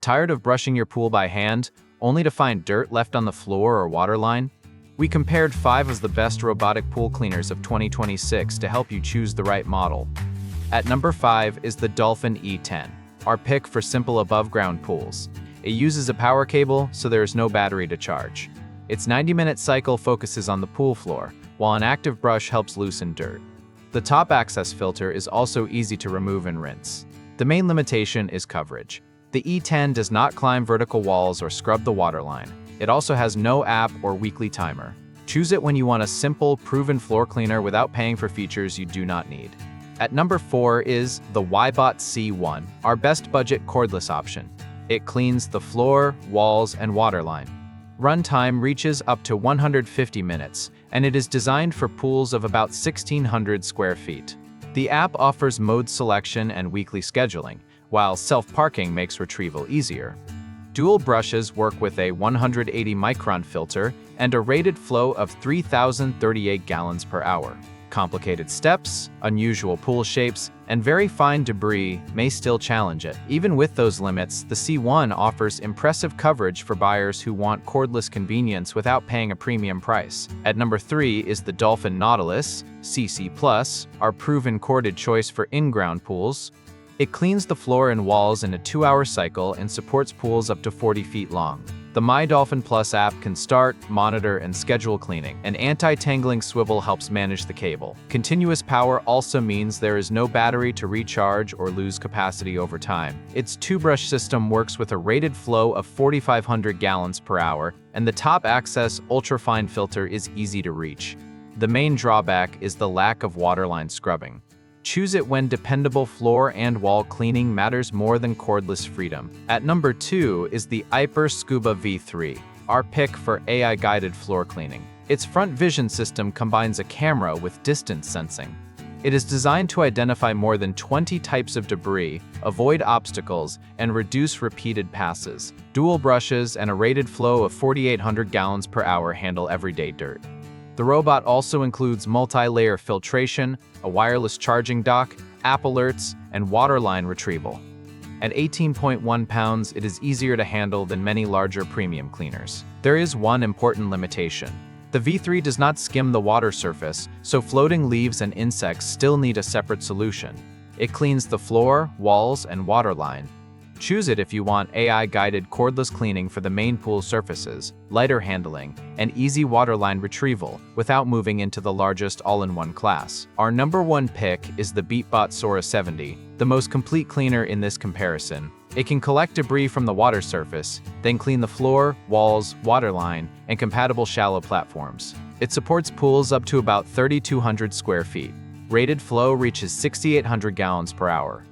Tired of brushing your pool by hand, only to find dirt left on the floor or waterline? We compared 5 of the best robotic pool cleaners of 2026 to help you choose the right model. At number 5 is the Dolphin E10, our pick for simple above-ground pools. It uses a power cable, so there is no battery to charge. Its 90-minute cycle focuses on the pool floor, while an active brush helps loosen dirt. The top access filter is also easy to remove and rinse. The main limitation is coverage. The E10 does not climb vertical walls or scrub the waterline. It also has no app or weekly timer. Choose it when you want a simple, proven floor cleaner without paying for features you do not need. At number 4 is the WYBOT C1, our best budget cordless option. It cleans the floor, walls, and waterline. Runtime reaches up to 150 minutes, and it is designed for pools of about 1,600 square feet. The app offers mode selection and weekly scheduling, while self-parking makes retrieval easier. Dual brushes work with a 180-micron filter and a rated flow of 3,038 gallons per hour. Complicated steps, unusual pool shapes, and very fine debris may still challenge it. Even with those limits, the C1 offers impressive coverage for buyers who want cordless convenience without paying a premium price. At number 3 is the Dolphin Nautilus CC+, our proven corded choice for in-ground pools. It cleans the floor and walls in a 2-hour cycle and supports pools up to 40 feet long. The My Dolphin Plus app can start, monitor, and schedule cleaning. An anti-tangling swivel helps manage the cable. Continuous power also means there is no battery to recharge or lose capacity over time. Its 2-brush system works with a rated flow of 4,500 gallons per hour, and the top access ultra-fine filter is easy to reach. The main drawback is the lack of waterline scrubbing. Choose it when dependable floor and wall cleaning matters more than cordless freedom. At number 2 is the AIPER Scuba V3, our pick for AI-guided floor cleaning. Its front vision system combines a camera with distance sensing. It is designed to identify more than 20 types of debris, avoid obstacles, and reduce repeated passes. Dual brushes and a rated flow of 4,800 gallons per hour handle everyday dirt. The robot also includes multi-layer filtration, a wireless charging dock, app alerts, and waterline retrieval. At 18.1 pounds, it is easier to handle than many larger premium cleaners. There is one important limitation. The V3 does not skim the water surface, so floating leaves and insects still need a separate solution. It cleans the floor, walls, and waterline. Choose it if you want AI-guided cordless cleaning for the main pool surfaces, lighter handling, and easy waterline retrieval without moving into the largest all-in-one class. Our number 1 pick is the Beatbot Sora 70, the most complete cleaner in this comparison. It can collect debris from the water surface, then clean the floor, walls, waterline, and compatible shallow platforms. It supports pools up to about 3,200 square feet. Rated flow reaches 6,800 gallons per hour.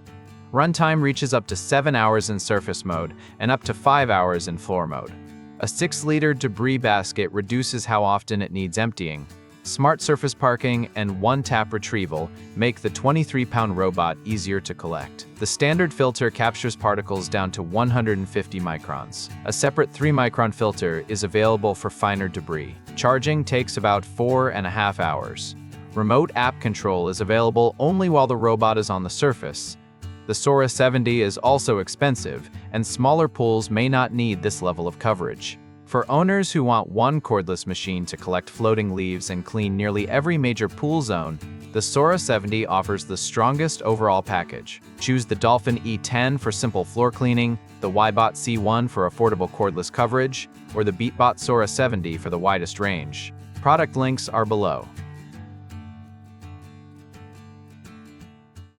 Runtime reaches up to 7 hours in surface mode and up to 5 hours in floor mode. A 6-liter debris basket reduces how often it needs emptying. Smart surface parking and one-tap retrieval make the 23-pound robot easier to collect. The standard filter captures particles down to 150 microns. A separate 3-micron filter is available for finer debris. Charging takes about 4.5 hours. Remote app control is available only while the robot is on the surface. The Sora 70 is also expensive, and smaller pools may not need this level of coverage. For owners who want one cordless machine to collect floating leaves and clean nearly every major pool zone, the Sora 70 offers the strongest overall package. Choose the Dolphin E10 for simple floor cleaning, the WYBOT C1 for affordable cordless coverage, or the Beatbot Sora 70 for the widest range. Product links are below.